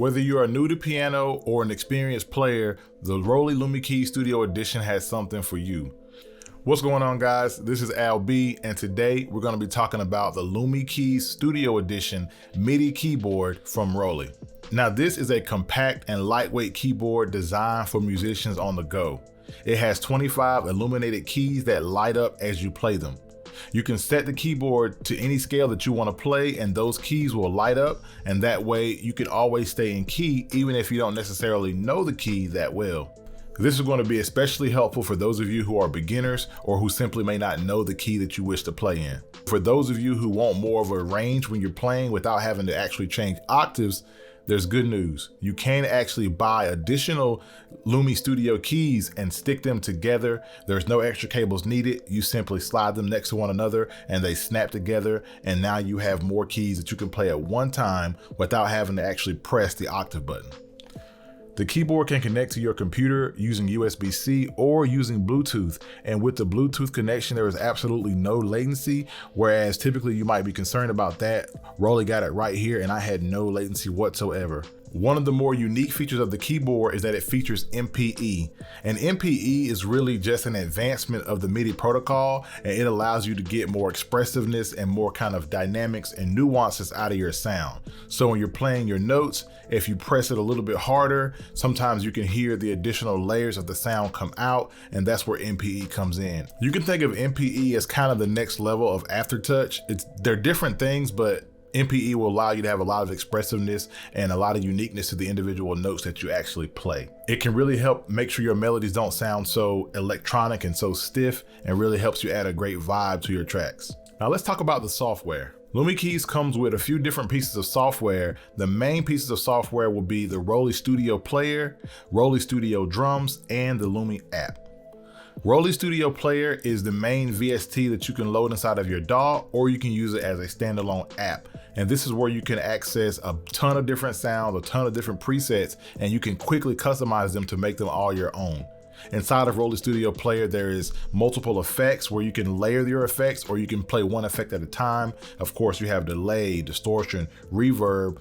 Whether you're new to piano or an experienced player, the Lumi Keys Studio Edition has something for you. What's going on, guys? This is Al B, and today we're going to be talking about the Lumi Keys Studio Edition MIDI keyboard from Lumi. Now, this is a compact and lightweight keyboard designed for musicians on the go. It has 25 illuminated keys that light up as you play them. You can set the keyboard to any scale that you want to play, and those keys will light up, and that way you can always stay in key even if you don't necessarily know the key that well. This is going to be especially helpful for those of you who are beginners or who simply may not know the key that you wish to play in. For those of you who want more of a range when you're playing without having to actually change octaves, there's good news. You can actually buy additional Lumi Studio keys and stick them together. There's no extra cables needed. You simply slide them next to one another and they snap together, and now you have more keys that you can play at one time without having to actually press the octave button. The keyboard can connect to your computer using USB-C or using Bluetooth, and with the Bluetooth connection there is absolutely no latency, whereas typically you might be concerned about that. Lumi got it right here and I had no latency whatsoever. One of the more unique features of the keyboard is that it features MPE, and MPE is really just an advancement of the MIDI protocol, and it allows you to get more expressiveness and more kind of dynamics and nuances out of your sound. So when you're playing your notes, if you press it a little bit harder, sometimes you can hear the additional layers of the sound come out, and that's where MPE comes in. You can think of MPE as kind of the next level of aftertouch. They're different things, but MPE will allow you to have a lot of expressiveness and a lot of uniqueness to the individual notes that you actually play. It can really help make sure your melodies don't sound so electronic and so stiff, and really helps you add a great vibe to your tracks. Now let's talk about the software. Lumi Keys comes with a few different pieces of software. The main pieces of software will be the Lumi Studio Player, Lumi Studio Drums, and the Lumi app. Lumi Studio Player is the main VST that you can load inside of your DAW, or you can use it as a standalone app. And this is where you can access a ton of different sounds, a ton of different presets, and you can quickly customize them to make them all your own. Inside of Lumi Studio Player, there is multiple effects where you can layer your effects, or you can play one effect at a time. Of course, you have delay, distortion, reverb,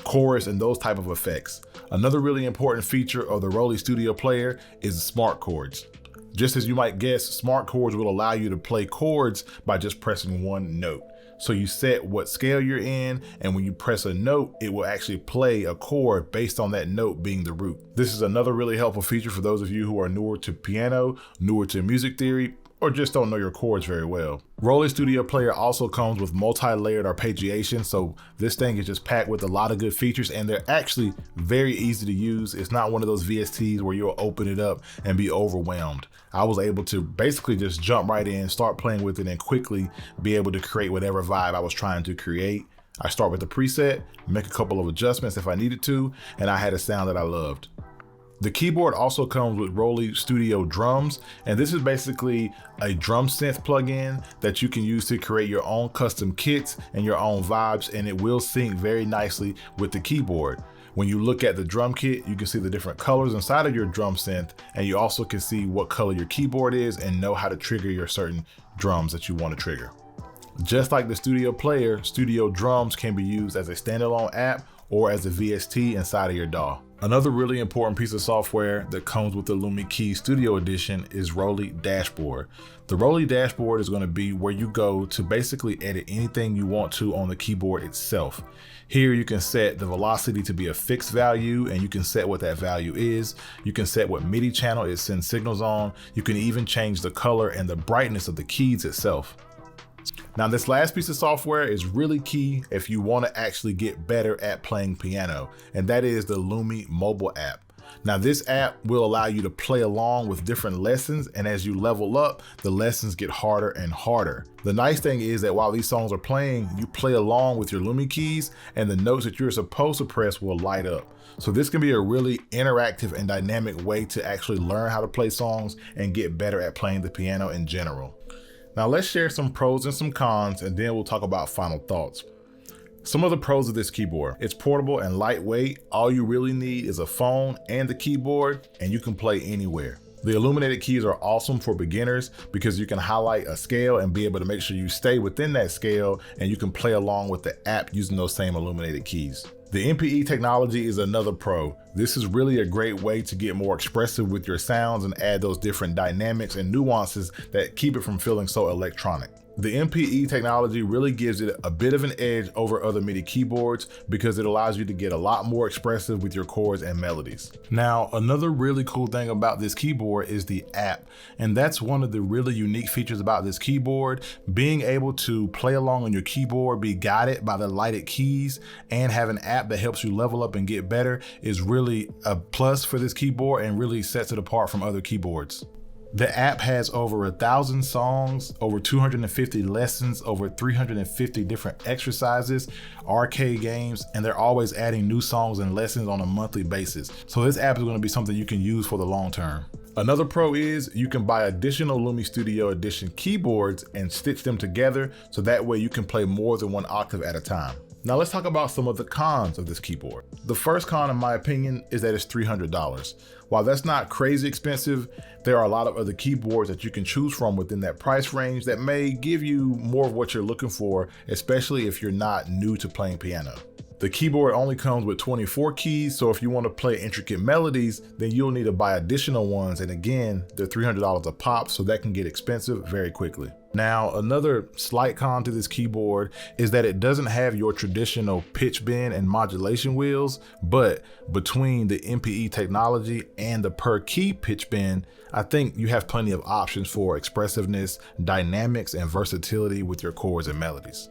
chorus, and those type of effects. Another really important feature of the Lumi Studio Player is the smart chords. Just as you might guess, smart chords will allow you to play chords by just pressing one note. So you set what scale you're in, and when you press a note, it will actually play a chord based on that note being the root. This is another really helpful feature for those of you who are newer to piano, newer to music theory, or just don't know your chords very well. Lumi Studio Player also comes with multi-layered arpeggiation, so this thing is just packed with a lot of good features, and they're actually very easy to use. It's not one of those VSTs where you'll open it up and be overwhelmed. I was able to basically just jump right in, start playing with it, and quickly be able to create whatever vibe I was trying to create. I start with the preset, make a couple of adjustments if I needed to, and I had a sound that I loved. The keyboard also comes with Lumi Studio Drums, and this is basically a drum synth plugin that you can use to create your own custom kits and your own vibes, and it will sync very nicely with the keyboard. When you look at the drum kit, you can see the different colors inside of your drum synth, and you also can see what color your keyboard is and know how to trigger your certain drums that you want to trigger. Just like the Studio Player, Studio Drums can be used as a standalone app or as a VST inside of your DAW. Another really important piece of software that comes with the Lumi Keys Studio Edition is Lumi Dashboard. The Lumi Dashboard is going to be where you go to basically edit anything you want to on the keyboard itself. Here you can set the velocity to be a fixed value, and you can set what that value is. You can set what MIDI channel it sends signals on. You can even change the color and the brightness of the keys itself. Now, this last piece of software is really key if you want to actually get better at playing piano, and that is the Lumi mobile app. Now, this app will allow you to play along with different lessons, and as you level up, the lessons get harder and harder. The nice thing is that while these songs are playing, you play along with your Lumi keys, and the notes that you're supposed to press will light up. So this can be a really interactive and dynamic way to actually learn how to play songs and get better at playing the piano in general. Now let's share some pros and some cons, and then we'll talk about final thoughts. Some of the pros of this keyboard: it's portable and lightweight. All you really need is a phone and the keyboard, and you can play anywhere. The illuminated keys are awesome for beginners because you can highlight a scale and be able to make sure you stay within that scale, and you can play along with the app using those same illuminated keys. The MPE technology is another pro. This is really a great way to get more expressive with your sounds and add those different dynamics and nuances that keep it from feeling so electronic. The MPE technology really gives it a bit of an edge over other MIDI keyboards because it allows you to get a lot more expressive with your chords and melodies. Now, another really cool thing about this keyboard is the app, and that's one of the really unique features about this keyboard. Being able to play along on your keyboard, be guided by the lighted keys, and have an app that helps you level up and get better is really a plus for this keyboard and really sets it apart from other keyboards. The app has over 1,000 songs, over 250 lessons, over 350 different exercises, arcade games, and they're always adding new songs and lessons on a monthly basis. So this app is going to be something you can use for the long term. Another pro is you can buy additional Lumi Studio Edition keyboards and stitch them together so that way you can play more than one octave at a time. Now let's talk about some of the cons of this keyboard. The first con, in my opinion, is that it's $300. While that's not crazy expensive, there are a lot of other keyboards that you can choose from within that price range that may give you more of what you're looking for, especially if you're not new to playing piano. The keyboard only comes with 24 keys, so if you want to play intricate melodies, then you'll need to buy additional ones, and again, they're $300 a pop, so that can get expensive very quickly. Now, another slight con to this keyboard is that it doesn't have your traditional pitch bend and modulation wheels, but between the MPE technology and the per key pitch bend, I think you have plenty of options for expressiveness, dynamics, and versatility with your chords and melodies.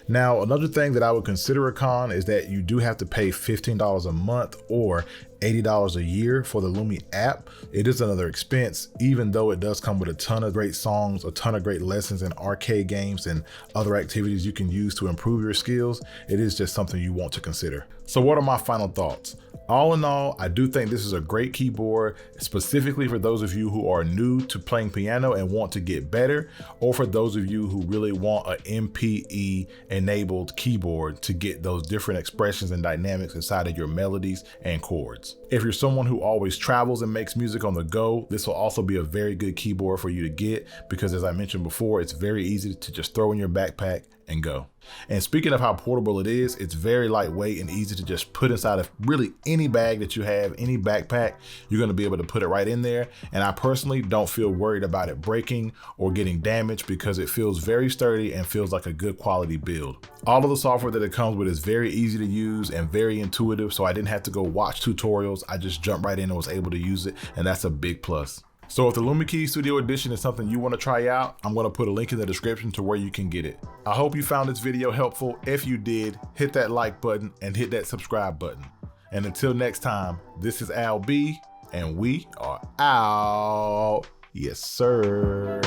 Now, another thing that I would consider a con is that you do have to pay $15 a month or $80 a year for the Lumi app. It is another expense, even though it does come with a ton of great songs, a ton of great lessons and arcade games and other activities you can use to improve your skills. It is just something you want to consider. So what are my final thoughts? All in all, I do think this is a great keyboard, specifically for those of you who are new to playing piano and want to get better, or for those of you who really want an MPE enabled keyboard to get those different expressions and dynamics inside of your melodies and chords. If you're someone who always travels and makes music on the go, this will also be a very good keyboard for you to get because, as I mentioned before, it's very easy to just throw in your backpack and go. And speaking of how portable it is, it's very lightweight and easy to just put inside of really any bag that you have, any backpack. You're going to be able to put it right in there. And I personally don't feel worried about it breaking or getting damaged because it feels very sturdy and feels like a good quality build. All of the software that it comes with is very easy to use and very intuitive, so I didn't have to go watch tutorials. I just jumped right in and was able to use it, and that's a big plus. So if the Lumi Keys Studio Edition is something you want to try out, I'm going to put a link in the description to where you can get it. I hope you found this video helpful. If you did, hit that like button and hit that subscribe button. And until next time, this is Al B, and we are out. Yes, sir.